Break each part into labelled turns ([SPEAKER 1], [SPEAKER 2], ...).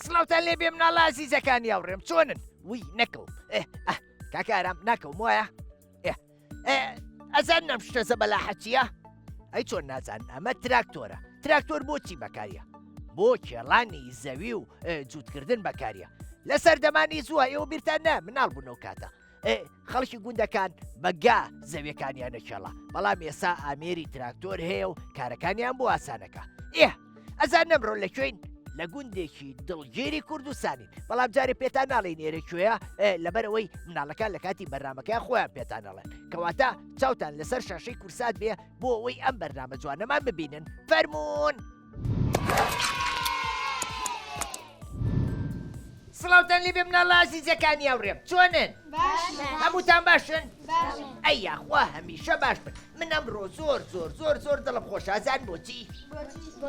[SPEAKER 1] سڵاوتان لێ بێ مناڵە ئازیزەکانی هاوڕێم چۆنن؟ وی نەکەوم کاکارام ناکەوم وایە؟ ئەزان نەم شتەزە بەلاحە چییە؟ ئەی چۆن نازان ئەمە تراکتۆرە. تراکتۆر بۆچی بەکاریە؟ بۆ کێڵانی زەوی و جووتکردن بەکاریە. لە سەردەمانی زووە ئێوە بیرتان نا مناڵ بوونەوە کاتە. خەڵکی گوندەکان بەگا زەویەکانیان نەکێڵە، بەڵام ئێستا ئامێری تراکتۆر هەیە و کارەکانیان بۆ ئاسانەکە. ئەزان نەمڕۆ لەکوێین؟ لە گوندێکی دڵگیری کوردستانین، بەڵام جارێ پێتان ناڵێ نێرە کوێیە لەبەرەوەی مناڵەکان لە کاتی بەرنامەکەیان خۆیان پێتان نەڵێن، کەواتە چاوتان لەسەر شاشەی کورسات بێ بۆ ئەوەی ئەم بەرنامە جوانەمان ببینن. فەرموون! سڵاوتان لێ بێ مناڵە ئازیزەکانی هاوڕێم چۆنن؟ هەمووتان باشن؟ ئەی یاخوا هەمیشە باش بن. من ئەمڕۆ زۆر زۆر زۆر زۆر دڵم خۆشازان بۆچی؟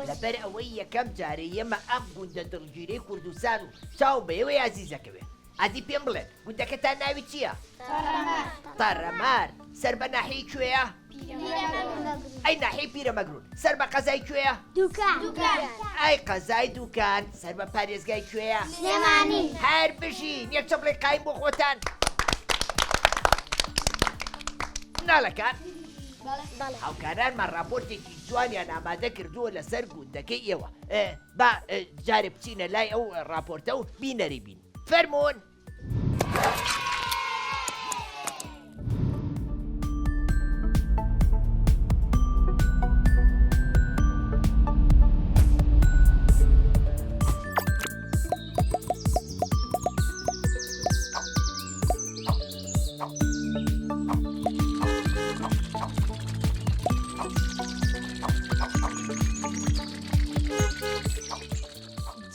[SPEAKER 1] لەبەر ئەوەی یەکەم جارێ ئێمە ئەم گوندە دڵگیرەی کوردستان و چاو بەیەوەی ئازیزەکەوێ. ئادی پێم بڵێن گوندەکەتان ناوی چییە؟ تەڕەمار. سەر بە ناحیەی کوێیە؟ ئەی ناحیەی پیرەمەگرون. سەر بە قەزای کوێیە؟
[SPEAKER 2] دوکان.
[SPEAKER 1] ئەی قەزای دوکان. سەر بە پارێزگای کوێیە؟
[SPEAKER 2] سلێمانی.
[SPEAKER 1] هەر بژین یەک چەپڵی قایم بۆ خۆتان. مناڵەکان هاوکارانمان راپۆرتێکی جوانیان ئامادە کردووە لەسەر گوندەکەی ئێوە. با جارێ بچینە لای ئەو راپۆرتە و بینەری بین. فەرموون!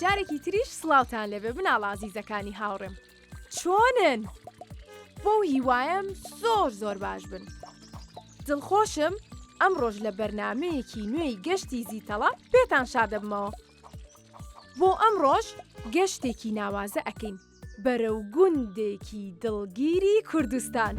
[SPEAKER 3] جارێکی تریش سڵاوتان لەبێ مناڵە ئازیزەکانی هاوڕێم چۆنن؟ بۆ هیوایم زۆر زۆر باش بن. دڵخۆشم ئەم ڕۆژ لە بەرنامەیەکی نوێی گەشتی زیتەڵە پێتان شادەبمەوە. بۆ ئەم ڕۆژ گەشتێکی ناوازە ئەکەین بەرەو گوندێکی دڵگیری کوردستان.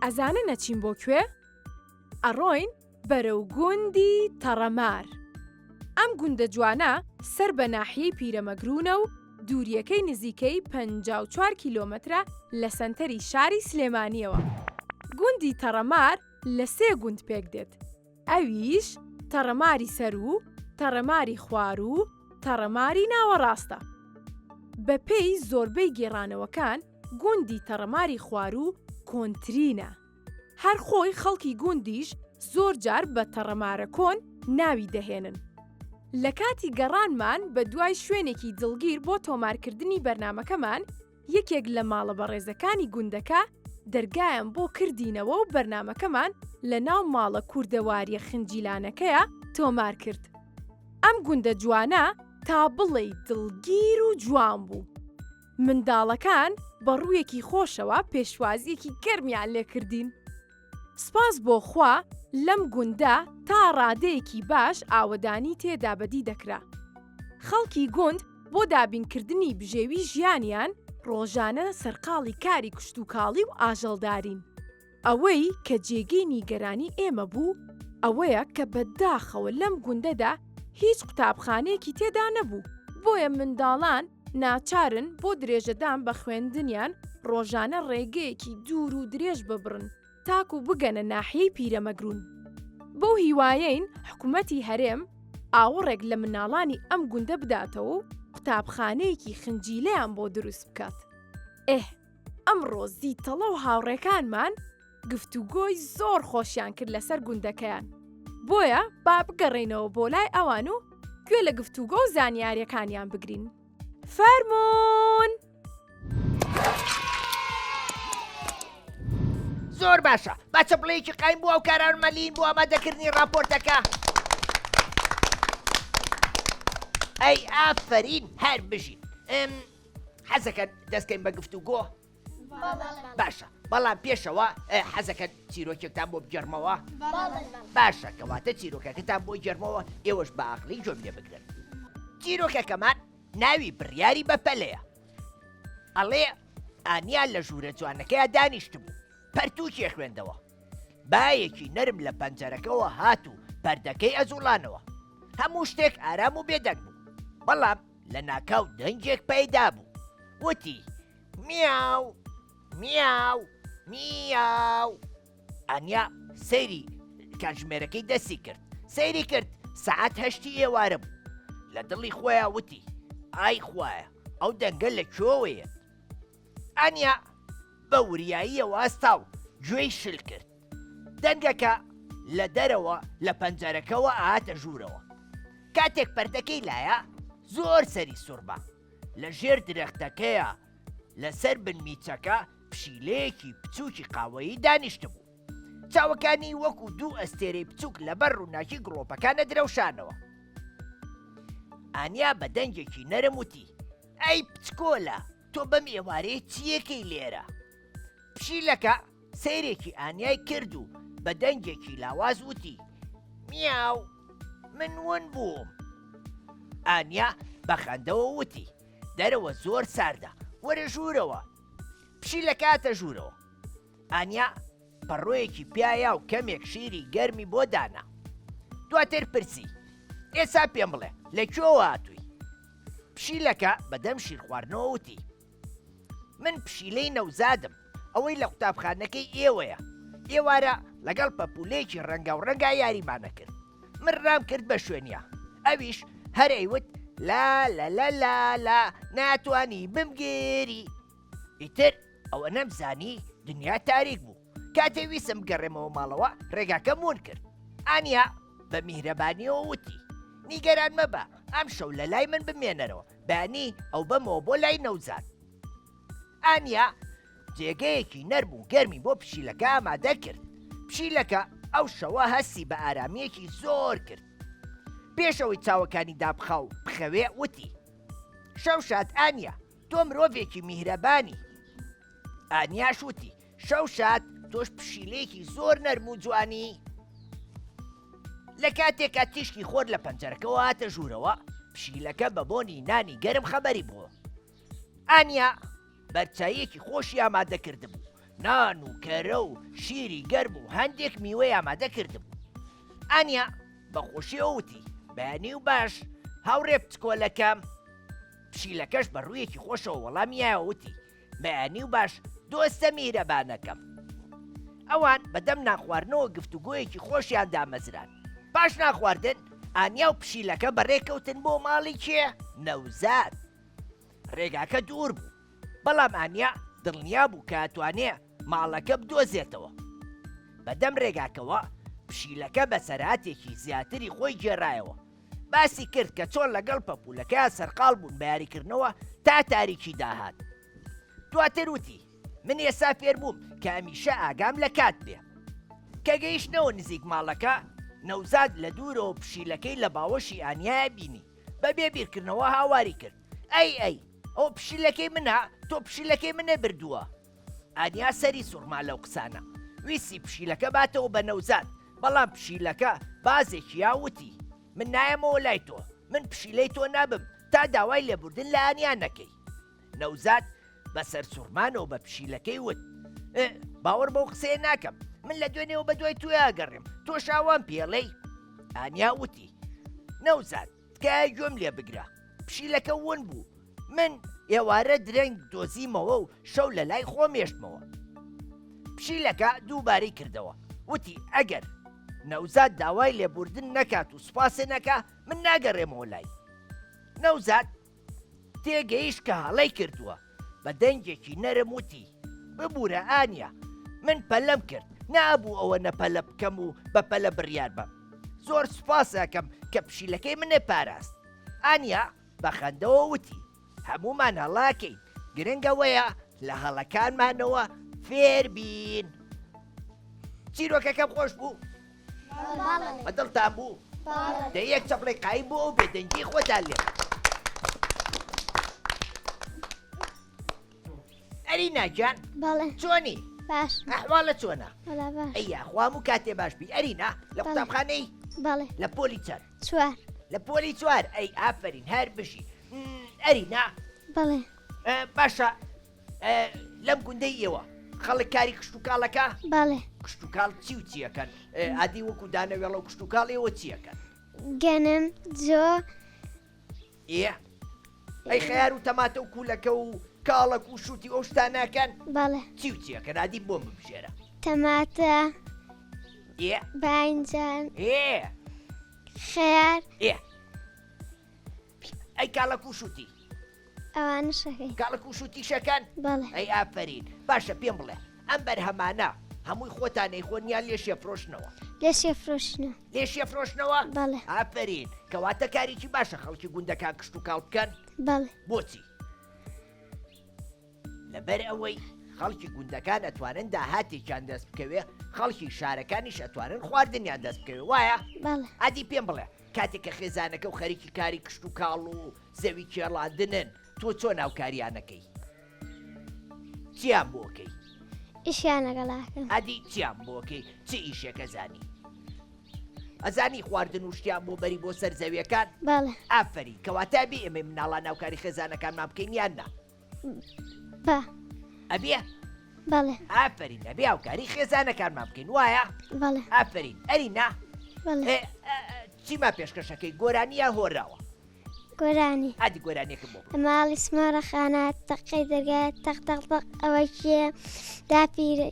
[SPEAKER 3] ئەزانە نەچین بۆ کوێ؟ ئەڕۆین بەرەو گوندی تەڕەمار. ئەم گوندە جوانە سەر بە ناحیەی پیرەمەگرونە و دووریەکەی نزیکەی 54 کیلۆمەترە لە سەنتەری شاری سلێمانیەوە. گوندی تەڕەمار لە 3 گوند پێک دێت، ئەویش تەڕەماری سەر و تەڕەماری خوار و تەڕەماری ناوەڕاستە. بە پێی زۆربەی گێڕانەوەکان گوندی تەڕەماری خوار و کۆنترینە. هەر خۆی خەڵکی گوندیش زۆر جار بە تەڕەمارە کۆن ناوی دەهێنن. لە کاتی گەڕانمان بە دوای شوێنێکی دڵگیر بۆ تۆمارکردنی بەرنامەکەمان یەکێک لە ماڵە بەڕێزەکانی گوندەکە دەرگایان بۆ کردینەوە و بەرنامەکەمان لە ناو ماڵە کوردەواریە خنجیلانەکەیە تۆمار کرد. ئەم گوندە جوانە تا بڵێ دڵگیر و جوان بوو. منداڵەکان بە ڕوویەکی خۆشەوە پێشوازیەکی گەرمیان لێکردین. سپاس بۆ خوا لەم گوندە تا ڕادەیەکی باش ئاوەدانی تێدا بەدی دەکرا. خەڵکی گوند بۆ دابینکردنی بژێوی ژیانیان ڕۆژانە سەرقاڵی کاری کشتوکاڵی و ئاژەڵدارین. ئەوەی کە جێگەی نیگەرانی ئێمە بوو ئەوەیە کە بەداخەوە لەم گوندەدا هیچ قوتابخانەیەکی تێدا نەبوو، بۆیە منداڵان ناچارن بۆ درێژەدان بە خوێندنیان ڕۆژانە ڕێگەیەکی دوور و درێژ ببڕن تاکو بگەنە ناحیەی پیرەمەگرون. بۆ هیوایەین حکوومەتی هەرێم ئاوەڕێک لە مناڵانی ئەم گوندە بداتەوە و قوتابخانەیەکی خنجیلەیان بۆ دروست بکات. ئەمڕۆ زیتەڵە و هاوڕێکانمان گفتوگۆی زۆر خۆشیان کرد لەسەر گوندەکەیان. بۆیە با بگەڕێنەوە بۆ لای ئەوان و گوێ لە گفتوگۆ و زانیاریەکانیان بگرین. فەرموون!
[SPEAKER 1] زۆر باشە، با چەپڵەیەکی قایم بووە و کارانمەلین بۆ ئامادەکردنی راپۆرتەکە. ئەی ئافەرین هەر بژین. حەزەکەن دەستکەین بە گفتوگۆ؟ باشە، بەڵام پێشەوە حەزەکەن چیرۆکێکتان بۆ بگەڕمەوە؟ باشە، کەواتە چیرۆکەکەتان بۆ گەڕمەوە ئێوەش بە عەقڵی گوێم لێ بگرن. چیرۆکەکەمان ناوی بڕیاری بەپەلەیە. ئەڵێ ئانیان لە ژوورە جوانەکەیە دانیشت بوو. پەرتووکێ خوێندەوە بایەکی نەرم لە پەنجەرەکەەوە هات و پەردەکەی ئەزوڵانەوە هەموو شتێک ئارام و بێدەنگ بوو بەڵام لە ناکاو دەنجێک پەیدا بوو وتی میاو میاو میاو ئەنیا سەیری کاتژمێرەکەی دەستی کرد سەیری کرد سەعات 8 ئێوارە بوو لە دڵی خۆیان وتی ئای خوایە ئەو دەنگە لە کوێوەیە ئەنیا بە وریاییەوە ئاستا و گوێی شل کرد دەنگەکە لە دەرەوە لە پەنجەرەکەەوە ئاهاتە ژوورەوە کاتێک پەردەکەی لایە زۆر سەری سووربە لە ژێر درەختەکەیە لەسەر بنمیچەکە پشیلەیەکی بچووکی قاوەیی دانیشت بوو چاوەکانی وەکو دوو ئەستێرەی بچووک لەبەر ڕووناکی گڵۆپەکانە درەوشانەوە ئانیا بە دەنگێکی نەرم وتی ئەی پچکۆلە تۆ بەم ئێوارەیە چیەکەی لێرە پشیلەکە سەیرێکی ئانیای کرد و بە دەنگێکی لاواز وتی میاو من ون بووم ئانیا بە خەندەوە وتی دەرەوە زۆر ساردە وەرە ژوورەوە پشیلەکە هاتە ژوورەوە ئانیا پەڕۆیەکی پیایا و کەمێک شیری گەرمی بۆ دانا دواتر پرسی ئێستا پێم بڵێ لەکوێوە هاتووی پشیلەکە بەدەم شیر خواردنەوە وتی من پشیلەی نەوزادم ئەوەی لە قوتابخانەکەی ئێوەیە ئێوارە لەگەڵ پەپولەیەکی ڕەنگە و ڕەنگا یاریمانە کرد من ڕام کرد بە شوێنیە ئەویش هەر ئەیوت لا لا لا لا لا ناتوانی بمگێری ئیتر ئەوە نەمزانی دنیا تاریک بوو کاتێ ویسم گەڕێمەوە ماڵەوە ڕێگاکەم ون کرد ئانیا بە میهرەبانیەوە وتی نیگەران مەبە ئەم شەو لە لای من بمێنەرەوە بانی ئەو بەمەوە بۆ لای نەوزاد ئانیا جێگەیەکی نەرم و گەرمی بۆ پشیلەکە ئامادە کرد پشیلەکە ئەو شەوە هەستی بە ئارامیەکی زۆر کرد پێشەوەی چاوەکانی دابخە و بخەوێ وتی شەو شاد ئانیا تۆ مرۆڤێکی میهرەبانی ئانیاش وتی شەو شاد تۆش پشیلەیەکی زۆر نەرم و جوانی لە کاتێکا تیشکی خۆر لە پەنجەرەکەەوە هاتە ژوورەوە پشیلەکە بە بۆنی نانی گەرم خەبەری بووە ئانیا بەرچاییەکی خۆشی ئامادە کرده بوو نان و کەرە و شیری گەرم و هەندێک میوەی ئامادە کرده بوو ئانیا بە خۆشیەوە وتی بەیانی و باش هاوڕێ پچکۆلەکەم پشیلەکەش بە ڕوویەکی خۆشەوە وەڵامیایە وتی بەیانی و باش دۆستە میرەبانەکەم ئەوان بەدەم ناخواردنەوە گفتوگۆیەکی خۆشیان دامەزران پاش ناخواردن ئانیا و پشیلەکە بەڕێکەوتن بۆ ماڵی کێ نەوزاد ڕێگاکە دوور بوو بەڵام ئانیا دڵنیا بوو کە ئەتوانێ ماڵەکە بدۆزێتەوە بەدەم ڕێگاکەوە پشیلەکە بە سەرهاتێکی زیاتری خۆی گێڕایەوە باسی کرد کە چۆن لەگەڵ پەپولەکە سەرقاڵ بوون بە یاریکردنەوە تا تاریکی داهات دواتر وتی من ئێستا فێر بووم کە هەمیشە ئاگام لە کات بێ کە گەیشتنەوە نزیک ماڵەکە نەوزاد لە دوورەوە پشیلەکەی لە باوەشی ئانیایە بینی بەبێ بیرکردنەوە هاواری کرد ئەی ئەو پشیلەکەی منە تۆ پشیلەکەی منە بردووە ئانیا سەری سوڕما لەو قسانە ویسی پشیلەکە باتەوە بە نەوزاد بەڵام پشیلەکە بازێکی یاوتی من نایەمەوە لای تۆ من پشیلەی تۆ نابم تا داوای لێبوردن لە ئانیا نەکەی نەوزاد بەسەر سوڕمانەوە بە پشیلەکەی وت باوەڕ بەو قسەیە ناکەم من لە دوێنێەوە بە دوای توی ئاگەڕێم تۆ شاوان پێڵەی ئانیا وتی نەوزاد تکایە گوێم لێ بگرە پشیلەکە ون بوو من ئێوارە درەنگ دۆزیمەوە و شەو لە لای خۆ مێشتمەوە پشیلەکە دووبارەی کردەوە وتی ئەگەر نەوزاد داوای لێبوردن نەکات و سوپاسێ نەکا من ناگەڕێمەوە لای نەوزاد تێگەیشت کە هەڵەی کردووە بە دەنگێکی نەرم وتی ببوورە ئانیا من پەلەم کرد نابوو ئەوە نەپەلە بکەم و بە پەلە بڕیار بم زۆر سوپاس ئەکەم کە پشیلەکەی منێ پاراست ئانیا بە خەندەوە وتی هەمومان هەڵاکەین گرنگەوەیە لە هەڵەکانمانەوە فێر بین چیرۆکەکەم خۆش بوو بەدڵتان بوو دە یەک چەپڵی قایی بوو و بێدەنگی خۆتان لێ ئەرینا گیان چۆنی
[SPEAKER 2] باش
[SPEAKER 1] ئەحواڵە چۆنە
[SPEAKER 2] وەلا باش
[SPEAKER 1] ئەیە خوام و کاتێ باش بی ئەرینا لە قوتابخانەی
[SPEAKER 2] بەڵێ
[SPEAKER 1] لە پۆلی چەند
[SPEAKER 2] چوار
[SPEAKER 1] لە پۆلی چوار ئەی ئافرین هەر بشی ئەرینا
[SPEAKER 2] بەڵێ
[SPEAKER 1] باشە لەم گوندەی ئێوە خەڵک کاری کشت و کاڵەکە
[SPEAKER 2] بەڵێ
[SPEAKER 1] کشت و کاڵ چی و چیەکەن ئادی وەکو دانەوێڵە و کشت و کاڵێەوە چیەکەن
[SPEAKER 2] گەنم جۆ
[SPEAKER 1] ئەی خیار و تەماتە و کوولەکە و کاڵک و شووتی ئەو شتانەکەن
[SPEAKER 2] بەڵێ
[SPEAKER 1] چی و چیەکەن ئادی بۆ ببژێرە
[SPEAKER 2] تەماتە باینجان خێر
[SPEAKER 1] ئەی کاڵک و شووتی
[SPEAKER 2] ئەوانە شەکەی
[SPEAKER 1] کاڵک و شووتی شەکەن
[SPEAKER 2] بەڵێ
[SPEAKER 1] ئەی ئافرین باشە پێم بڵێ ئەم بەرهەمانە هەمووی خۆتانەی خۆنیان لێشێ فرۆشنەوە
[SPEAKER 2] لێشێ فرۆشنە
[SPEAKER 1] لێشێ فرۆشنەوە
[SPEAKER 2] بەڵێ
[SPEAKER 1] ئافرین کەواتە کارێکی باشە خەڵکی گوندەکان کشت و کاڵ بکەن
[SPEAKER 2] بەڵێ
[SPEAKER 1] بۆچی لەبەر ئەوەی خەڵکی گوندەکان ئەتوانن داهاتێکیان دەست بکەوێ خەڵکی شارەکانیش ئەتوانن خواردنیان دەست بکەوێ وایە
[SPEAKER 2] بەڵێ
[SPEAKER 1] ئادی پێم بڵێ کاتێک کە خێزانەکە و خەریکی کاری کشت و کاڵ و زەوی کێڵاندنن تۆ چۆن ناوکاریانەکەی چیان بۆکەی
[SPEAKER 2] ئیشیان لەگەڵاکەم
[SPEAKER 1] ئادی چیان بۆکەی چ ئیشێکە زانی ئەزانی خواردن و شتیان بۆ بەری بۆ سەر زەویەکان
[SPEAKER 2] بەڵێ
[SPEAKER 1] ئافری کەواتە بێ ئێمە مناڵان ناوکاری خێزانەکانمان بکەین یاننا
[SPEAKER 2] بە
[SPEAKER 1] ئەبێ
[SPEAKER 2] بەڵێ
[SPEAKER 1] ئافرین ئەبێ هاوکاری خێزانەکانمان بکەین وایە
[SPEAKER 2] بەڵێ
[SPEAKER 1] ئافرین ئەرینا
[SPEAKER 2] بەڵێ
[SPEAKER 1] چیما پێشکەشەکەی گۆرانیە هۆراوە
[SPEAKER 2] گۆرانی
[SPEAKER 1] ئادی گۆرانێکم بۆ
[SPEAKER 2] ماڵی سمارە خانات تەقی دەگات تەختەق ئەوە کێ داپیرە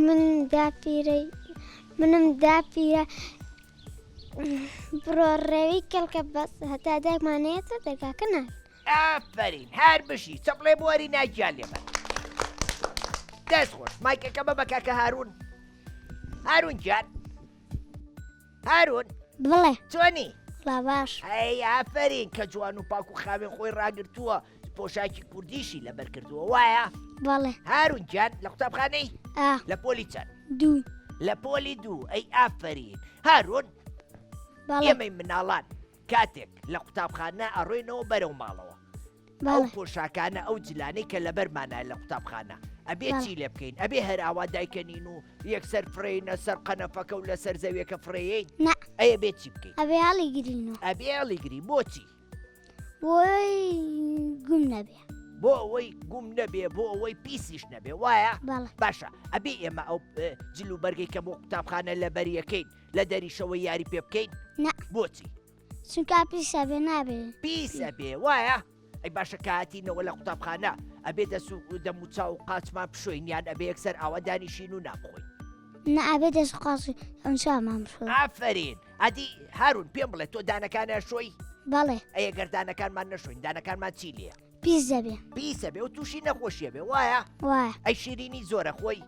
[SPEAKER 2] منم داپیرە منم داپیرە بڕۆ ڕێوی کەلکە بەس هەتا دەکمانێتە دەرگاکە ناوێت
[SPEAKER 1] ئافرین هەر بشی چەپڵێ بۆوەری ناگیان لێمە دەست خۆش مایکەکە بە بەکاکە هارون هارون جان هارون
[SPEAKER 2] بڵێ
[SPEAKER 1] چۆنی
[SPEAKER 2] لا باش
[SPEAKER 1] ئەی ئافرین کە جوان و پاک و خاوێن خۆی ڕاگرتووە پۆشاکی کوردیشی لەبەر کردووە وایە
[SPEAKER 2] بەڵێ
[SPEAKER 1] هارون جان لە قوتابخانەی
[SPEAKER 2] ئا
[SPEAKER 1] لە پۆلی چەند
[SPEAKER 2] دوو
[SPEAKER 1] لە پۆلی دوو ئەی ئافرین هارون
[SPEAKER 2] بەڵێ
[SPEAKER 1] ئێمەی مناڵان کاتێک لە قوتابخانە ئەڕۆینەوە بەرەو ماڵەوە ئەو
[SPEAKER 2] بەڵێ
[SPEAKER 1] پۆشاکانە ئەو جلانەی کە لەبەرمانە لە قوتابخانە ئەبێ
[SPEAKER 2] بەڵێ.
[SPEAKER 1] چی لێ بکەین ئەبێ هەر ئاوا دایکەنین و یەکسەر فرێینە سەر قەنەفەکە و لەسەر زەویەکە فرێین
[SPEAKER 2] نا
[SPEAKER 1] ئەیە بێت چی بکەین
[SPEAKER 2] ئەبێ هەڵی گرینەوە
[SPEAKER 1] ئەبێ هەڵیگری بۆچی
[SPEAKER 2] بۆی گوم نەبێ
[SPEAKER 1] بۆ ئەوەی گوم نەبێ بۆ ئەوەی پیسیش نەبێ وایە
[SPEAKER 2] بەڵێ
[SPEAKER 1] باشە ئەبێ ئێمە ئەو جل و بەرگەی کە بۆ قوتابخانە لە بەریەکەین لە دەریشەوەی یاری پێ بکەین
[SPEAKER 2] نا
[SPEAKER 1] بۆچی
[SPEAKER 2] چونکە پیسە بێ نابێ
[SPEAKER 1] پیسە بێ وایە ئەی باشە کاتینەوە لە قوتابخانە ئەبێ دەموچا و قاچمان بشۆینیان ئەبێ یەکسەر ئاوا دانیشین و ناخۆین
[SPEAKER 2] نا ئەبێ دەست قاسی ئەمشامان بشۆ
[SPEAKER 1] ئافرین ئەدی هارون پێم بڵێ تۆ دانەکانە شۆی
[SPEAKER 2] بەڵێ
[SPEAKER 1] ئەیە گەردانەکانمان نەشۆین دانەکانمان چی لێ
[SPEAKER 2] پیس دەبێ
[SPEAKER 1] پیسە بێ و تووشی نەخۆشیە بێ وایە
[SPEAKER 2] وایە
[SPEAKER 1] ئەی شیرینی زۆرە خۆی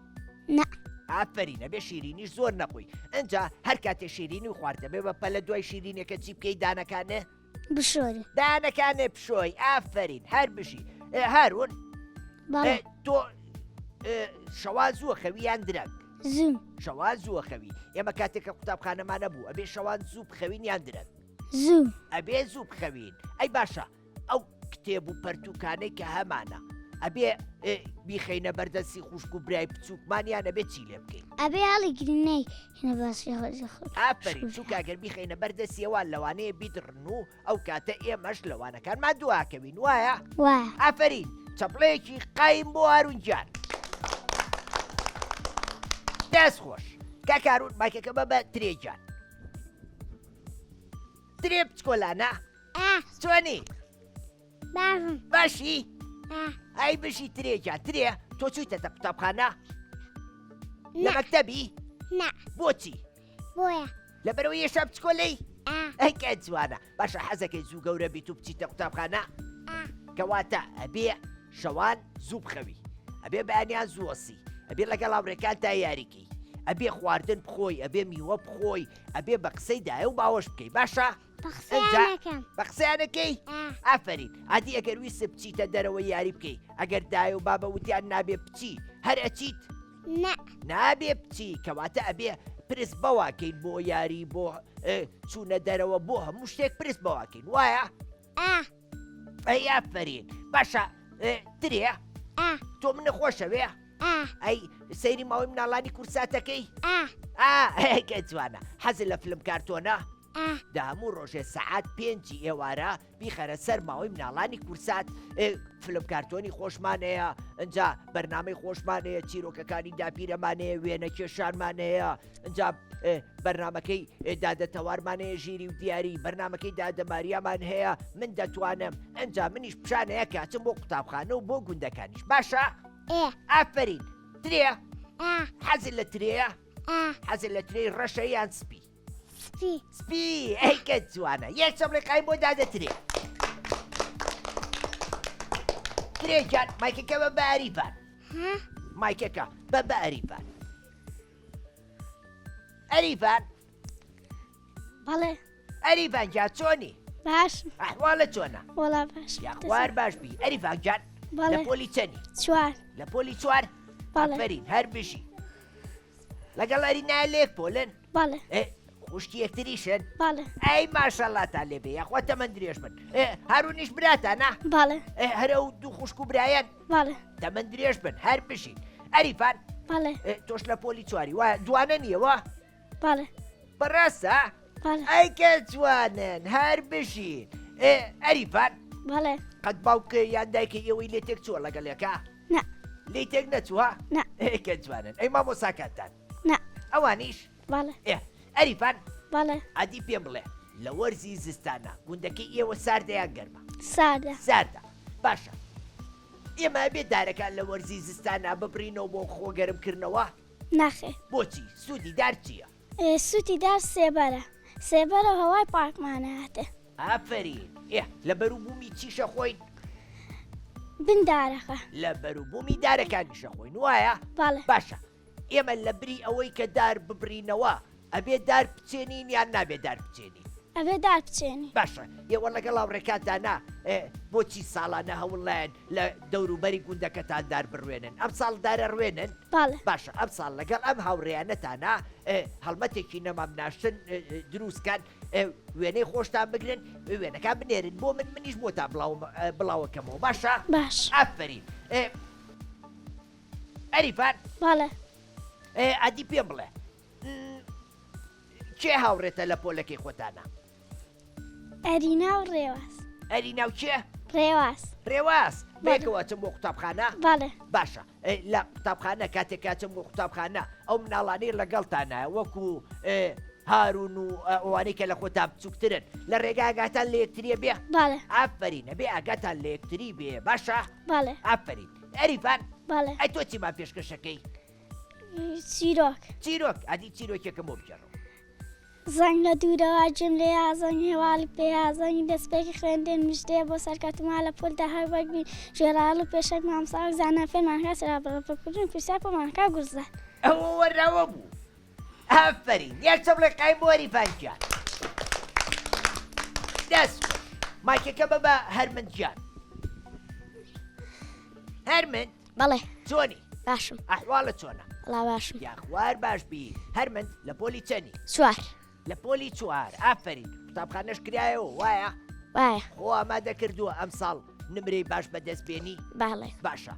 [SPEAKER 2] نا
[SPEAKER 1] ئافرینە بێ شیرینیش زۆر نەخۆی ئەجا هەر کاتێ شیرینی و خواردەبێ بە پەلە دوای شیرینەکە چی بکەی دانەکانە
[SPEAKER 2] بشۆرە
[SPEAKER 1] دانەکانە پشۆی ئافرین هەر بشی هارون
[SPEAKER 2] بەڵێ
[SPEAKER 1] تۆ شەوان زووە خەویان درەنگ
[SPEAKER 2] زوو
[SPEAKER 1] شەوان زووە خەوی ئێمە کاتێکە قوتابخانەمانە بوو ئەبێ شەوان زوو بخەوین یان درەنگ
[SPEAKER 2] زوو
[SPEAKER 1] ئەبێ زوو بخەوین ئەی باشە ئەو کتێب و پەرتوکانەی کە هەمانە ئەبێ بیخەینە بەردەستی خوشک و برای بچووکمانیان ئەبێ چی لێ بکەین
[SPEAKER 2] ئەبێ هەڵی گرینەی هێنە باسی
[SPEAKER 1] ئافرین چووکاگەر بیخەینە بەردەستیەوە لەوانەیە بیدڕن و ئەو کاتە ئێمەش لەوانەکانمان دواکەوین وایە
[SPEAKER 2] وایە
[SPEAKER 1] ئافرین چەپڵەیەکی قایم بۆ هاروونجان دەست خۆش کاکارون مایکەکە بە بە ترێجان ترێ بچکۆلانە چۆنی
[SPEAKER 2] باشم
[SPEAKER 1] باشی ئای بشی ترێجان ترێ تۆ چوویتەتە قوتابخانە لە مەکتەبی
[SPEAKER 2] نا
[SPEAKER 1] بۆچی
[SPEAKER 2] بۆیە
[SPEAKER 1] لەبەرەوە یێشە بچکۆلەی ئەیکە جوانە باشە حەزەکەی زوو گەورە بیت و بچیتە قوتابخانە کەواتە ئەبێ شەوان زوو بخەوی ئەبێ بەیانیان زووەسی ئەبێ لەگەڵ هاوڕێکان تا یاریکی ئەبێ خواردن بخۆی ئەبێ میوە بخۆی ئەبێ بە قسەی دایە و باوەش بکەی باشە
[SPEAKER 2] بەخسیانەکەم
[SPEAKER 1] بە قسەیانەکەی ئافرین ئادی ئەگەر ویسە بچیتە دەرەوە یاری بکەی ئەگەر دایە و بابە وتیان نابێ بچی هەر ئەچیت
[SPEAKER 2] نا
[SPEAKER 1] نابێ بچی کەواتە ئەبێ پرس بەواکەین بۆ یاری بۆ چوونە دەرەوە بۆ هەموو شتێک پرس بەواکەین وایە ئەی ئافرین باشە ترێ تۆ منە خۆشەوێ ئەی سەیری ماوەی مناڵانی کورساتەکەی کە جوانە حەزی لە فلم کارتۆنە داموو ڕۆژێ سەعات 5 ئێوارە بیخەرە سەر ماوەی مناڵانی کورسات فلم کارتۆنی خۆشمانەیە ئەجا بەرنامەی خۆشمانەیە چیرۆکەکانی داپیرەمانەیە وێنە کێشانمانەیە ئەجا بەرنمەکەی دادەتەوارمانەیە ژیری و دیاری بەرنمەکەی دادەماریامان هەیە من دەتوانم ئەجا منیش پیشانەیە کاتم بۆ قوتابخانە و بۆ گوندەکانیش باشە؟ ئافرین ترێ حەزت لە ترەیە؟ حەزت لە ترێی ڕەشە یان سپی؟ سپی ئەیکە جوانە یەک چەمرەکای بۆ دادەترێ ترێجان مایکەکە بە بەعریفان مایکەکە بە بەعریفان ئەریفان
[SPEAKER 2] بەڵێ
[SPEAKER 1] ئەریفان جان چۆنی؟
[SPEAKER 2] باش
[SPEAKER 1] ئەحواڵە چۆنە؟
[SPEAKER 2] وەڵا باش
[SPEAKER 1] یاخوار باش بی ئەریفان جان لە
[SPEAKER 2] بەڵێ
[SPEAKER 1] پۆلی چەنی؟
[SPEAKER 2] چوار
[SPEAKER 1] لە پۆلی چوار؟
[SPEAKER 2] بەڵێ
[SPEAKER 1] ئەفەرین هەر بژی لەگەڵ ئەرینا لێک پۆلن؟
[SPEAKER 2] بەڵێ
[SPEAKER 1] خوشتی یەکتریشن؟
[SPEAKER 2] بەڵێ
[SPEAKER 1] ئەی ماشەڵڵا تا لێبێ یاخوا تەمەند درێژ من هەرونیش براتانە؟
[SPEAKER 2] بەڵێ
[SPEAKER 1] هەرە و دوو خوشک و برایەن
[SPEAKER 2] بەڵێ
[SPEAKER 1] تەمەند درێژ بن هەر بشین ئەریفان
[SPEAKER 2] بەڵێ
[SPEAKER 1] تۆش لە پۆلی چواری وایە جوانە نییەوە؟
[SPEAKER 2] بەڵێ
[SPEAKER 1] بەڕاستە؟
[SPEAKER 2] بەڵێ
[SPEAKER 1] ئەیکە جوانن هەر بشین ئەریفان
[SPEAKER 2] بەڵێ
[SPEAKER 1] قەت باوکە یان دایکە ئێوەی لێ تێک چووە لەگەڵێکە؟
[SPEAKER 2] نە
[SPEAKER 1] لێ تێک نەچووە؟
[SPEAKER 2] نە
[SPEAKER 1] ئەیکە جوانن ئەی مامۆساکاتان
[SPEAKER 2] نە
[SPEAKER 1] ئەوانیش؟
[SPEAKER 2] بەڵێ
[SPEAKER 1] ئەریفان
[SPEAKER 2] بەڵێ
[SPEAKER 1] ئادی پێم بڵێ لە وەرزی زستانە گوندەکەی ئێوە ساردەیان گەرمە؟
[SPEAKER 2] ساردە
[SPEAKER 1] ساردە باشە ئێمە بێت دارەکان لە وەرزی زستانە ببڕینەوە بۆ خۆگەرمکردنەوە؟
[SPEAKER 2] ناخێ
[SPEAKER 1] بۆچی سوودی دار چییە؟
[SPEAKER 2] سووتی دار سێبەرە سێبەرە هەوای پاکمانە هاتێ
[SPEAKER 1] ئافرین لە بەروبوومی چیشە خۆین؟
[SPEAKER 2] بندارەکە
[SPEAKER 1] لە بەروبوومی دارەکانیشە خۆین وایە؟
[SPEAKER 2] بەڵێ
[SPEAKER 1] باشە ئێمە لە بری ئەوەی کە دار ببرینەوە ئەبێت دار بچێنین یان نابێت دار بچێنین؟
[SPEAKER 2] ئەبێ دار بچێنی
[SPEAKER 1] باشە ئێوە لەگەڵ هاوڕێکاتانە بۆچی ساڵانە هەوڵیان لە دەوروبەری گوندەکەتان دار بڕوێنن ئەم ساڵ دارە ڕوێنن؟
[SPEAKER 2] بەڵێ
[SPEAKER 1] باشە ئەم ساڵ لەگەڵ ئەم هاوڕێیانەتانە هەڵمەتێکی نەمامناشتن دروستکان وێنەی خۆشتان بگرن وێنەکان بنێرن بۆ منیش بۆ تا بڵاوەکەمەوە باشە؟
[SPEAKER 2] باش
[SPEAKER 1] ئافرین ئەریفان
[SPEAKER 2] بەڵێ
[SPEAKER 1] ئەدی پێم بڵێ کێ هاوڕێتە لە پۆلەکەی خۆتانە؟
[SPEAKER 2] ئەرینا و ڕێواز
[SPEAKER 1] ئەرینا و کێ؟
[SPEAKER 2] ڕێواز
[SPEAKER 1] ڕێواز بێکەوە چم بۆ قوتابخانە؟
[SPEAKER 2] بەڵێ
[SPEAKER 1] باشە لە قوتابخانە کاتێک کاچم بۆ قوتابخانە ئەو مناڵانەی لەگەڵتانە وەکو هارون و ئەوانەی کە لە خۆتان بچووکترن لە ڕێگا ئاگاتان لە یەکتریە بێ؟
[SPEAKER 2] بەڵێ
[SPEAKER 1] ئافرینە بێ ئاگاتان لە یەکتری بێ باشە؟
[SPEAKER 2] بەڵێ
[SPEAKER 1] ئافرین ئەریفان
[SPEAKER 2] بەڵێ
[SPEAKER 1] ئەی تۆ چیمان پێشکەشەکەی؟
[SPEAKER 2] چیرۆک
[SPEAKER 1] چیرۆک ئەدی چیرۆکێکم بۆ بجێڕەوە
[SPEAKER 2] زەنگ لە دوورەوە جم لێ ئازەنگ هێواڵ پێ ئازەنگی دەستپێکی خوێندێن مشتەیە بۆ سەرکەوتما لە پۆلدا هەر وەکبی ژێراڵ و پێشەک مامساک زانە فێرمانکە سەرابڕپکردن پرسیار بۆمانکە گورزە
[SPEAKER 1] ئەوە وەراوە بوو ئافرین یەک چەمرەکای بۆ ئەریفانگیان دەست مایکەکە بە هەرمەندگیان هەرمەند
[SPEAKER 2] بەڵێ
[SPEAKER 1] چۆنی؟
[SPEAKER 2] باشم
[SPEAKER 1] ئەحواڵە چۆنە؟
[SPEAKER 2] وڵا باشم
[SPEAKER 1] یاخوار باش بی هەرمەند لە پۆلی چەنی؟
[SPEAKER 2] چوار
[SPEAKER 1] لە پۆلی چوار ئافرین قوتابخانەش کرایەوە وایە؟
[SPEAKER 2] وایە
[SPEAKER 1] خۆ ئامادە کردووە ئەم ساڵ نمرەی باش بەدەستبێنی؟
[SPEAKER 2] باڵێ
[SPEAKER 1] باشە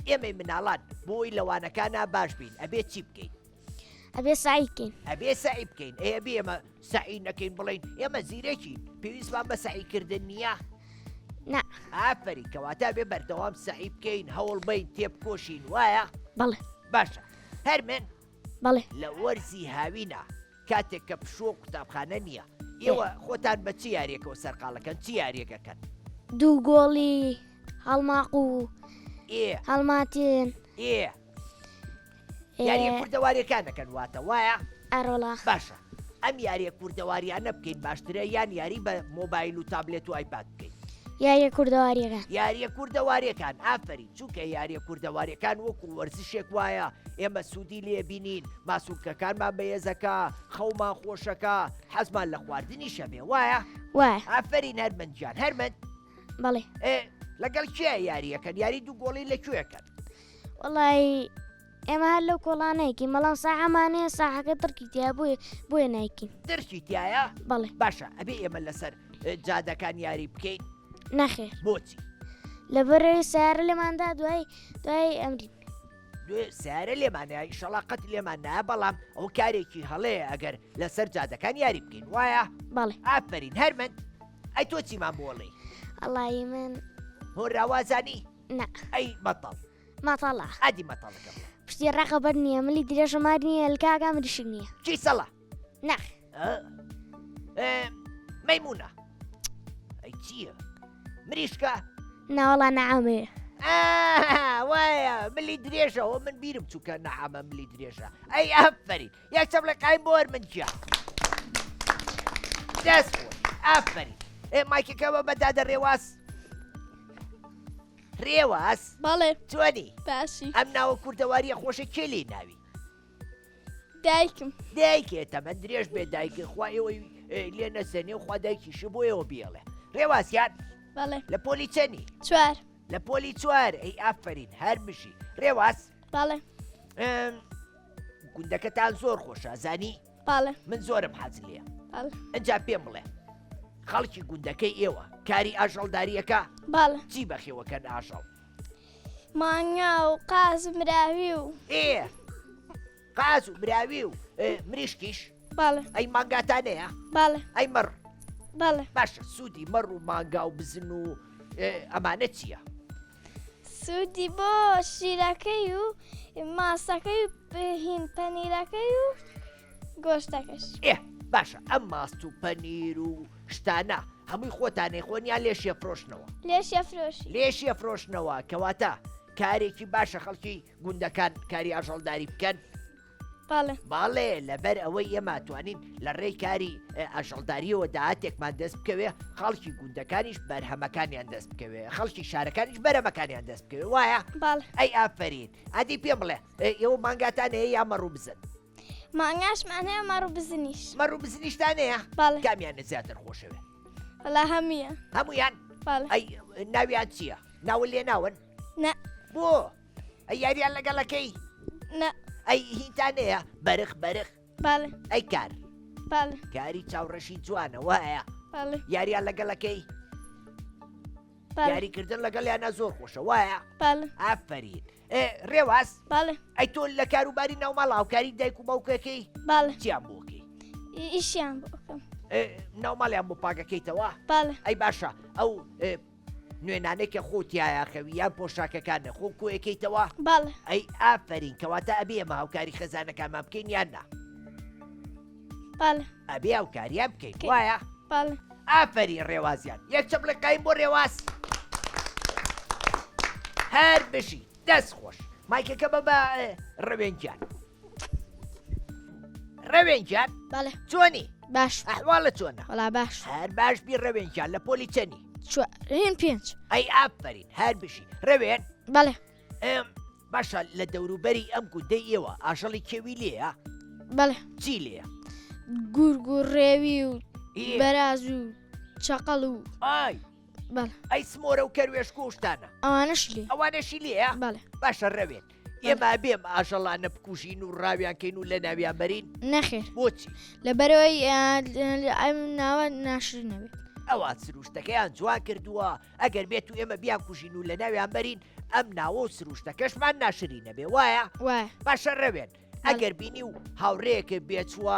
[SPEAKER 1] ئێمەی مناڵان بۆی لەوانەکانە باش بین ئەبێت چی بکەین؟
[SPEAKER 2] ئەبێ سعیکەین
[SPEAKER 1] ئەبێ سعی بکەین ئەبێ ئێمە سعی نەکەین بڵین ئێمە زیرەکی پێویستمان بە سعیکردن نییە؟
[SPEAKER 2] نا
[SPEAKER 1] ئافری کەواتە بێ بەردەوام سعی بکەین هەوڵ بین تێبکۆشین وایە؟
[SPEAKER 2] بەڵێ
[SPEAKER 1] باشە هەرمن
[SPEAKER 2] بەڵێ
[SPEAKER 1] لە وەرزی هاوینە کاتێک کە پشۆ قوتابخانە نییە ئێوە خۆتان بە چی یاریەکەەوە سەرقاڵەکەن چی یاریەکەکەن؟
[SPEAKER 2] دوو گۆڵی هەڵماق و هەڵماتین
[SPEAKER 1] یاریە کوردەواریەکانەکەن واتە وایە؟
[SPEAKER 2] ئەرۆڵا
[SPEAKER 1] باشە ئەم یاریە کوردەواریانە بکەین باشترە یان یاری بە مۆبایل و تابلێت و ئایپاد بکەین؟
[SPEAKER 2] یاریە کوردەواریەکان
[SPEAKER 1] یاریە کوردەواریەکان ئافرین چونکە یاریە کوردەواریەکان وەکو وەرزشێک وایە ئێمە سوودی لێ بینین ماسوولکەکانمان بەهێزەکە خەومان خۆشەکە حەزمان لە خواردنی شەبێ وایە؟
[SPEAKER 2] وایە
[SPEAKER 1] ئافرین هەرمەندجان هەرمەند
[SPEAKER 2] بەڵێ
[SPEAKER 1] لەگەڵ کێ یاریەکەن یاری دوو گۆڵی لەکوێکەن؟
[SPEAKER 2] وەڵی ئێمە هەر لەو کۆڵانەیەکی مەڵام ساعەمانەیە ساحەکە تڕکی تیا بۆیە نایکین
[SPEAKER 1] دەرکی تایە؟
[SPEAKER 2] بەڵێ
[SPEAKER 1] باشە ئەبێ ئێمە لەسەر جادەکان یاری بکەین؟
[SPEAKER 2] نەخێر
[SPEAKER 1] بۆچی؟
[SPEAKER 2] لەبەرەوەی سیارە لێماندا دوای ئەمرین
[SPEAKER 1] سارە لێمانە شەڵاقەت لێمان نایە بەڵام ئەو کارێکی هەڵەیە ئەگەر لەسەر جادەکان یاری بکەین وایە
[SPEAKER 2] بەڵێ
[SPEAKER 1] ئافرین هەرمن ئەی تۆ چیمان بۆڵێ
[SPEAKER 2] ئەڵی من
[SPEAKER 1] هۆڕاوازانی
[SPEAKER 2] نە
[SPEAKER 1] ئەی بەتەڵ
[SPEAKER 2] ماتەڵە
[SPEAKER 1] ئادی مەتەڵەکەم
[SPEAKER 2] پشتی ڕقەبەر نییە ملی درێژەمار نییە لکاگا مریشک نییە
[SPEAKER 1] چی سەڵە
[SPEAKER 2] نەخ
[SPEAKER 1] مەیمونە ئەی چییە مریشکە
[SPEAKER 2] ناوەڵا نەعامەیە
[SPEAKER 1] وایە ملی درێژەوە من بیرم چووکە نەحامە ملی درێژە ئەی ئەفەرین یەک چەم لە قایم بۆر من چیا دەست خۆی ئافرین مایکەکەەوە بەدادە ڕێواز ڕێواز
[SPEAKER 2] بەڵێ
[SPEAKER 1] چۆنی
[SPEAKER 2] باشی
[SPEAKER 1] ئەم ناوە کوردەواریە خۆشە کێ لێ ناوی
[SPEAKER 2] دایکم
[SPEAKER 1] دایکێ تەمە درێژ بێ دایکە خوایەوەی لێ نەسەنێ خوا دایکیشە بۆیەوە بێڵێ ڕێوازیان
[SPEAKER 2] بەڵێ
[SPEAKER 1] لە پۆلی چەنی
[SPEAKER 2] چوار
[SPEAKER 1] لە پۆلی چوار ئەی ئافرین هەر بشی ڕێواز
[SPEAKER 2] بەڵێ
[SPEAKER 1] گوندەکەتان زۆر خۆشە زانی
[SPEAKER 2] بەڵێ
[SPEAKER 1] من زۆرم حەز لێ
[SPEAKER 2] بەڵێ
[SPEAKER 1] ئەجا پێم بڵێ خەڵکی گوندەکەی ئێوە کاری ئاژەڵداریەکە
[SPEAKER 2] بەڵێ
[SPEAKER 1] چی بەخێوەکەن ئاژەڵ
[SPEAKER 2] مانگا و قاز مراوی و
[SPEAKER 1] قاز و براوی و مریشکیش
[SPEAKER 2] بەڵێ
[SPEAKER 1] ئەی مانگاتانەیە
[SPEAKER 2] بەڵێ
[SPEAKER 1] ئەی مەڕ
[SPEAKER 2] بەڵێ
[SPEAKER 1] باشە سوودی مەڕ و مانگا و بزن و ئەمانە چییە؟
[SPEAKER 2] سوودی بۆ شیرەکەی و ماسەکەی و هین پەنیرەکەی و گۆشتەکەش
[SPEAKER 1] باشە ئەم ماست و پەنیر و شتانە هەمووی خۆتانەی خۆنیان لێشیە فرۆشنەوە
[SPEAKER 2] لێشە فرۆشی
[SPEAKER 1] لێشیە فرۆشنەوە کەواتە کارێکی باشە خەڵکی گوندەکان کاری ئاژەڵداری بکەن
[SPEAKER 2] بەڵێ
[SPEAKER 1] باڵێ لەبەر ئەوەی ئێمە توانین لە ڕێی کاری ئاژەڵداریەوە داهاتێکمان دەست بکەوێ خەڵکی گوندەکانیش بەرهەمەکانیان دەست بکەوێ خەڵکی شارەکانیش بەرەمەکانیان دەست بکەوێ وایە
[SPEAKER 2] بەڵێ
[SPEAKER 1] ئەی ئافرین ئەدی پێم بڵێ ئێوە مانگاتانەیە یا مەڕوو بزن
[SPEAKER 2] مانگاشمان هەیە مەڕ و بزنیش
[SPEAKER 1] مەڕوو بزنیشتانەیە
[SPEAKER 2] بەڵێ
[SPEAKER 1] کامیانە زیاتر خۆشەوێ
[SPEAKER 2] وەڵا هەمویە
[SPEAKER 1] هەمویان
[SPEAKER 2] بەڵێ
[SPEAKER 1] ئەی ناویان چییە؟ ناوە لێ ناون؟
[SPEAKER 2] نە
[SPEAKER 1] بۆ ئەی یاریان لەگەڵەکەی
[SPEAKER 2] نە
[SPEAKER 1] ئەی هینتانەیە بەرخ
[SPEAKER 2] بەڵێ
[SPEAKER 1] ئەی کار
[SPEAKER 2] بەڵێ
[SPEAKER 1] کاری چاوڕەشی جوانە وایە
[SPEAKER 2] بەڵێ
[SPEAKER 1] یاریان لەگەڵەکەی
[SPEAKER 2] بەڵێ
[SPEAKER 1] یاریکردن لەگەڵیانە زۆر خۆشە وایە
[SPEAKER 2] بەڵێ
[SPEAKER 1] ئافرین ڕێواز
[SPEAKER 2] بەڵێ
[SPEAKER 1] ئەی تۆ لە کاروباری ناوماڵ هاوکاری دایک و باوکەکەی
[SPEAKER 2] بەڵێ
[SPEAKER 1] چیان بۆکەی
[SPEAKER 2] ئیشیان بۆکەم
[SPEAKER 1] ناوماڵیان بۆ پاگەکەیتەوە
[SPEAKER 2] بەڵێ
[SPEAKER 1] ئەی باشە ئەو نوێنانێکە خۆتیایە خەویان پۆشاکەکانە خۆ کۆیەکەیتەوە
[SPEAKER 2] بەڵێ
[SPEAKER 1] ئەی ئافرین کەواتە ئەبێ ئەمە هاوکاری خەزانەکانمان بکەین یاننا
[SPEAKER 2] بەڵێ
[SPEAKER 1] ئەبێ هاوکاریان بکەین وایە
[SPEAKER 2] بەڵێ
[SPEAKER 1] ئافرین ڕێوازیان یەک چەپ لە قایم بۆ ڕێواز هەر بشی دەست خۆش مایکەکە بە بە ڕەوێنجان ڕەوێنجان
[SPEAKER 2] بەڵێ
[SPEAKER 1] چۆنی
[SPEAKER 2] باش
[SPEAKER 1] ئەحواڵە چۆنە
[SPEAKER 2] وەڵا باش
[SPEAKER 1] هەر باش بی ڕەوێنجان لە پۆلی چەنی
[SPEAKER 2] هین پێنج
[SPEAKER 1] ئەی ئافرین هەر بشی ڕەوێن
[SPEAKER 2] بەڵێ
[SPEAKER 1] باشە لە دەوروبەری ئەم گوندەی ئێوە ئاژەڵی کێوی لێە
[SPEAKER 2] بەڵێ
[SPEAKER 1] چی لێە
[SPEAKER 2] گورگ ڕێوی و بەراز و چەقەڵ و
[SPEAKER 1] ئای
[SPEAKER 2] بەڵێ
[SPEAKER 1] ئەی سمۆرە و کەروێشک و شتانە
[SPEAKER 2] ئەوانەش لێ
[SPEAKER 1] ئەوانەشی لێە
[SPEAKER 2] بەڵێ
[SPEAKER 1] باشە ڕەوێن ئێمە بێم ئاژەڵانە بکوژین و ڕاویانکەین و لە ناویان بەرین
[SPEAKER 2] نەخێر
[SPEAKER 1] بۆچی
[SPEAKER 2] لەبەرەوەی ئەم ناوە ناشری نەبێت
[SPEAKER 1] ئەوە سروشتەکەیان جوان کردووە ئەگەر بێت و ئێمە بیان کوژین و لە ناویان بەرین ئەم ناوە و سروشتەکەشمان ناشری نەبێ وایە
[SPEAKER 2] وایە
[SPEAKER 1] باشە ڕەوێن ئەگەر بینی و هاوڕەیەکە بێچووە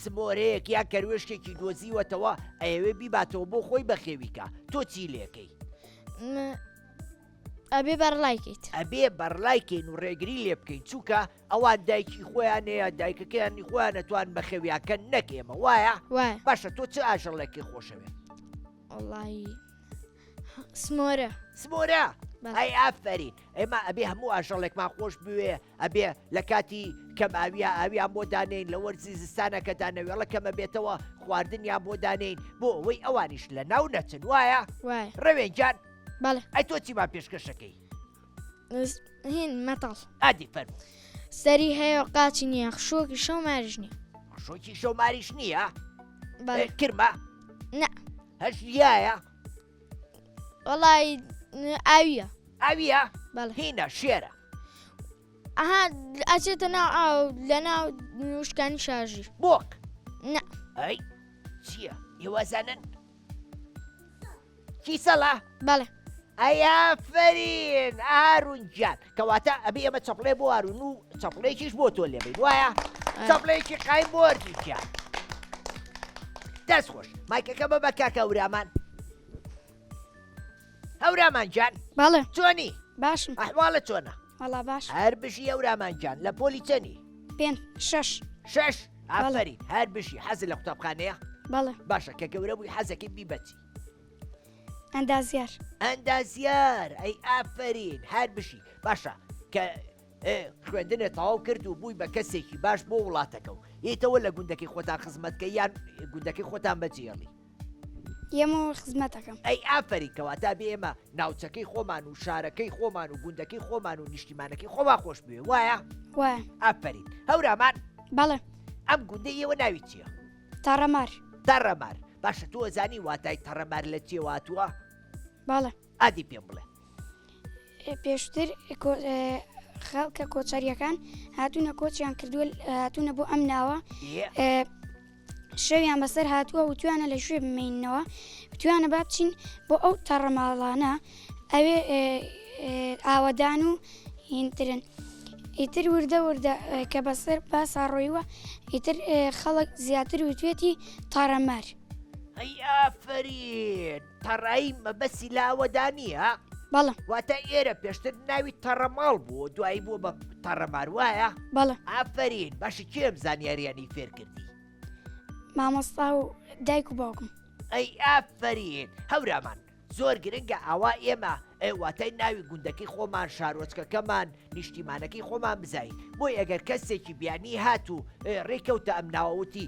[SPEAKER 1] سمۆرەیەک یا کەروێشکێکی دۆزیوەتەوە ئەوێ بیباتەوە بۆ خۆی بەخێویکە تۆ چی لێکەی
[SPEAKER 2] ئەبێ بەرڵایکەیت
[SPEAKER 1] ئەبێ بەرڵایکەین و ڕێگری لێ بکەین چووکە ئەوان دایکی خۆیانەیە دایکەکەیانی خۆیان نەتوان بەخێویاکە نەکێمە وایە
[SPEAKER 2] وایە
[SPEAKER 1] باشە تۆ چه ئاژەڵێکی خۆشەوێ
[SPEAKER 2] وڵی سمۆرە
[SPEAKER 1] سمۆرە
[SPEAKER 2] بەڵێ.
[SPEAKER 1] ئەی ئافرین ئێمە ئەبێ هەموو ئاژەڵێکمان خۆش بوێ ئەبێ لە کاتی کەم ئاویان بۆ دانین لە وەرزی زستانەکە دانەوێڵە کەمە بێتەوە خواردنیان بۆ دانین بۆ ئەوەی ئەوانیش لە ناو نەچن وایە
[SPEAKER 2] وایە
[SPEAKER 1] ڕەوێنجان
[SPEAKER 2] بەڵێ
[SPEAKER 1] ئەی تۆ چیمان پێشکەشەکەی
[SPEAKER 2] هین مەتەڵ
[SPEAKER 1] ئادی فەرمو
[SPEAKER 2] سەری هەیە و قاچی نییە خشۆکی شەو ماریش نییە
[SPEAKER 1] شۆکی شەوماریش نییە
[SPEAKER 2] بەڵێ
[SPEAKER 1] کرمە
[SPEAKER 2] نە
[SPEAKER 1] هەش یایە
[SPEAKER 2] وڵی ئاویە
[SPEAKER 1] ئاویە
[SPEAKER 2] بەڵێ
[SPEAKER 1] هینە شێرە
[SPEAKER 2] ئەها ئەچێتە ناو ئاو لە ناو وشکانی شارژی
[SPEAKER 1] بۆک
[SPEAKER 2] نە
[SPEAKER 1] ئەی چییە ئێوەزانن کیسەڵە
[SPEAKER 2] بەڵێ
[SPEAKER 1] ئەی ئافرین ئارونجان کەواتە ئەبێ ئەمە چەپڵێ بۆ ئارون و چەپڵێکیش بۆ تۆ لێبین وایە چەپڵێکی قای بۆرگیکیان دەست خۆش مایکەکە بە کاکە هەورامان هەورامانجان
[SPEAKER 2] بەڵێ
[SPEAKER 1] چۆنی
[SPEAKER 2] باشم
[SPEAKER 1] ئەحواڵە چۆنە
[SPEAKER 2] وەڵا باش
[SPEAKER 1] هەر بشی هەورامانجان لە پۆلی چەنی
[SPEAKER 2] 5
[SPEAKER 1] 6 ئافرین هەر بشی حەز لە قوتابخانەیە
[SPEAKER 2] بەڵێ
[SPEAKER 1] باشە کە گەورە بووی حەزەکەی بیبەچی
[SPEAKER 2] ئەندازیار
[SPEAKER 1] ئەندازیار ئەی ئافرین هەر بشی باشە کە خوێندنە تەواو کرد و بووی بە کەسێکی باش بۆ وڵاتەکە و یتەوە لە گوندەکەی خۆتان خزمەتکە یان گوندەکەی خۆتان بەجێڵی
[SPEAKER 2] یەمە خزمەتەکەم
[SPEAKER 1] ئەی ئافری کەواتە بێ ئێمە ناوچەکەی خۆمان و شارەکەی خۆمان و گوندەکەی خۆمان و نیشتیمانەکەی خۆمان خۆش بوێ وایە
[SPEAKER 2] وایە
[SPEAKER 1] ئافرین هەورامان
[SPEAKER 2] بەڵێ
[SPEAKER 1] ئەم گوندەی ئێوە ناوی چییە؟
[SPEAKER 2] تاڕەمار
[SPEAKER 1] تەڕەمار باشە تۆ زانی واتای تەڕەمار لە چێواتووە
[SPEAKER 2] بەڵێ
[SPEAKER 1] ئادی پێم بڵێ
[SPEAKER 2] پێشتر خەڵکە کۆچەریەکان هاتوونە کۆچیان کردووە هاتوونە بۆ ئەم ناوە شەویان بەسەر هاتووە و توانە لە شوێ بمێنەوە توانە با بچین بۆ ئەو تەڕەماڵانە ئەوێ ئاوەدان و هینترن ئیتر وردە وردە کە بەسەر باساڕۆیوە ئیتر خەڵک زیاتر وتوێتی تاڕەمار
[SPEAKER 1] ئەی ئافرین تەڕایی مەبەسی لاوەدانیە
[SPEAKER 2] بەڵێ
[SPEAKER 1] واتە ئێرە پێشتر ناوی تەڕەماڵ بوو دوایی بووە بە تەڕەمار وایە
[SPEAKER 2] بەڵێ
[SPEAKER 1] ئافرین باشی کێم زانیاریانی فێر کردی
[SPEAKER 2] مامۆستا و دایک و باوکم
[SPEAKER 1] ئەی ئافرین هەورامان زۆر گرنگە ئاوا ئێمە واتای ناوی گوندەکەی خۆمان شارۆچکەکەمان نیشتیمانەکەی خۆمان بزایی بۆی ئەگەر کەسێکی بیانی هات و ڕێکەوتە ئەم ناوەوتی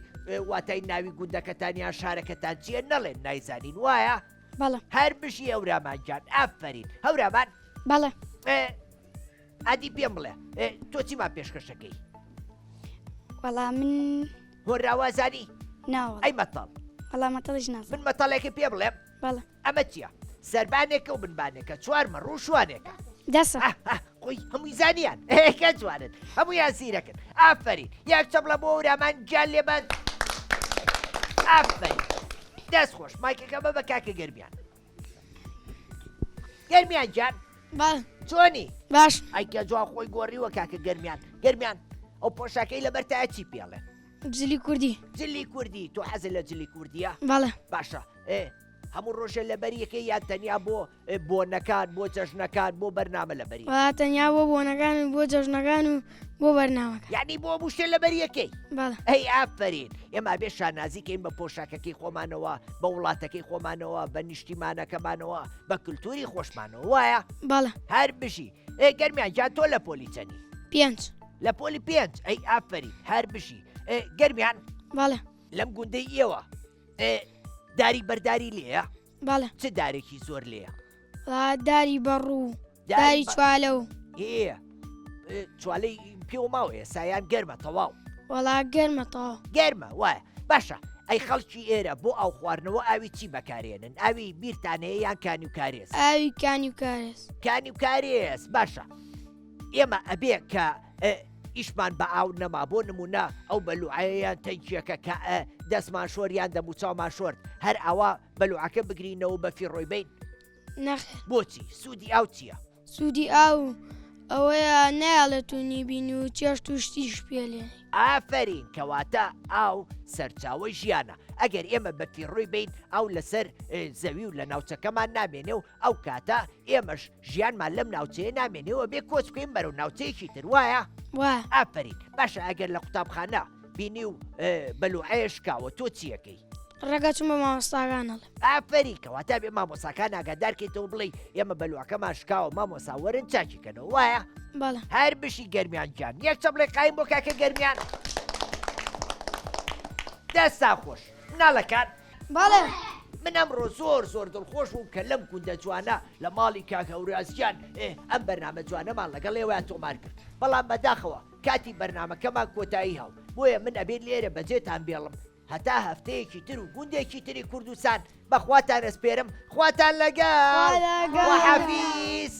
[SPEAKER 1] واتای ناوی گوندەکەتانیان شارەکەتان چیە نەڵێن نایزانین وایە
[SPEAKER 2] بەڵێ
[SPEAKER 1] هەر بشی هەورامانجان ئافرین هەورامان
[SPEAKER 2] بەڵێ
[SPEAKER 1] ئادی پێم بڵێ تۆ چیمان پێشکەشەکەی
[SPEAKER 2] وەڵا من
[SPEAKER 1] هۆراوازانی
[SPEAKER 2] ناوە
[SPEAKER 1] ئەی مەتەڵ
[SPEAKER 2] وەڵامەتەڵش نازم
[SPEAKER 1] من مەتەڵێکی پێ بڵێم
[SPEAKER 2] بەڵێ
[SPEAKER 1] ئەمە چییە سەربانێکە و بنبانێکە چوارمە ڕووشوانێکە
[SPEAKER 2] دەسە
[SPEAKER 1] خۆی هەمووی زانیان کە جوانن هەموویان زیرەکەن ئافرین یاک چەپڵە بۆ هەورامان گیان لێبەن ئافرین دەست خۆش مایکەکە بە کاکە گەرمیان گەرمیان گیان
[SPEAKER 2] بەڵێ
[SPEAKER 1] چۆنی
[SPEAKER 2] باش
[SPEAKER 1] ئەیکە جوان خۆی گۆڕیوە کاکە گەرمیان ئەو پۆشاکەی لەبەرتایە چی پێڵێ
[SPEAKER 2] جلی کوردی
[SPEAKER 1] جلی کوردی تۆ حەزە لە جلی کوردیە
[SPEAKER 2] بەڵێ
[SPEAKER 1] باشە هەموو ڕۆژە لەبەریەکەی یان تەنیا بۆ بۆنەکان بۆ جەژنەکان بۆ بەرنامە لەبەری
[SPEAKER 2] تەنیا بۆ بۆنەکان و بۆ جەژنەکان و بۆ بەرنامەکە
[SPEAKER 1] یعنی بۆ بشتێ لەبەریەکەی
[SPEAKER 2] بەڵێ
[SPEAKER 1] ئەی ئافرین ئێمە بێ شانازیکەین بە پۆشاکەکەی خۆمانەوە بە وڵاتەکەی خۆمانەوە بە نیشتیمانەکەمانەوە بە کللتوری خۆشمانەوە وایە
[SPEAKER 2] بەڵێ
[SPEAKER 1] هەر بشی گەرمیان جان تۆ لە پۆلی چەنی
[SPEAKER 2] 5
[SPEAKER 1] لە پۆلی 5 ئەی ئافرین هەر بشی گەرمیان
[SPEAKER 2] بەڵێ
[SPEAKER 1] لەم گوندەی ئێوە داری بەرداری لێە
[SPEAKER 2] بەڵێ
[SPEAKER 1] چ دارێکی زۆر لێە
[SPEAKER 2] داری بەڕوو داری چوالە و
[SPEAKER 1] چوالەی پێ و ماوە ئێسایان گەرمە تەواو
[SPEAKER 2] وەڵا گەرمەتەوە
[SPEAKER 1] گەرمە وایە باشە ئەی خەڵکی ئێرە بۆ ئاو خواردنەوە ئاوی چی بەکارێنن ئاوی بیرتانەیە یان کانی و کارێز
[SPEAKER 2] ئاوی کانی و کارێز
[SPEAKER 1] کانی و کارێز باشە ئێمە ئەبێ کە ئیشمان بە ئاو نەما بۆ نمونە ئەو بەلوعەیەیان تەنکیەکە کە دەستمان شۆریان دەموچاومان شۆرد هەر ئەوە بەلوعەکە بگرینەوە بە فیڕۆی بین
[SPEAKER 2] نەخێ
[SPEAKER 1] بۆچی سوودی ئاو چییە؟
[SPEAKER 2] سوودی ئاو ئەوەیە نایڵێتونی بین و چێشت و شتیش پێلێ
[SPEAKER 1] ئافرین کەواتە ئاو سەرچاوی ژیانە ئەگەر ئێمە بە فیڕۆی بین ئەو لەسەر زەوی و لە ناوچەکەمان نامێنێ و ئەو کاتە ئێمەش ژیانمان لەم ناوچەیە نامێنێەوە بێ کۆچ بکەین بەرەو ناوچەیەکی تر وایە؟
[SPEAKER 2] وە
[SPEAKER 1] ئافرین باشە ئەگەر لە قوتابخانە بینی و بەلوعەیەشکاوە تۆ چیەکەی؟
[SPEAKER 2] ڕێگە چوون بە مامۆستاگانەڵێ
[SPEAKER 1] ئافری کەواتە بێ مامۆساکان ئاگادارکەیتەوە بڵێ ئێمە بەلوعەکەمان شکاوە مامۆساوەرن چاکیکەنەوە وایە؟
[SPEAKER 2] بەڵێ
[SPEAKER 1] هەر بشی گەرمیان گیان یەک چەپڵێ قایم بۆ کاکە گەرمیان دەستا خۆش ناڵەکان
[SPEAKER 2] بەڵێ
[SPEAKER 1] من ئەمڕۆ زۆر دڵخۆش بووم کە لەم گوندە جوانە لە ماڵی کاکە هەورازیان ئەم بەرنامە جوانەمان لەگەڵ ئێوەیان تۆمار کرد بەڵام بەداخەوە کاتی بەرنامەکەمان کۆتایی هەڵ بۆیە من ئەبێت لێرە بەجێتان بێڵم هەتا هەفتەیەکی تر و گوندێکی تری کوردستان بەخواتان ئەسپێرم خواتان لەگەڵ وەحەفیز.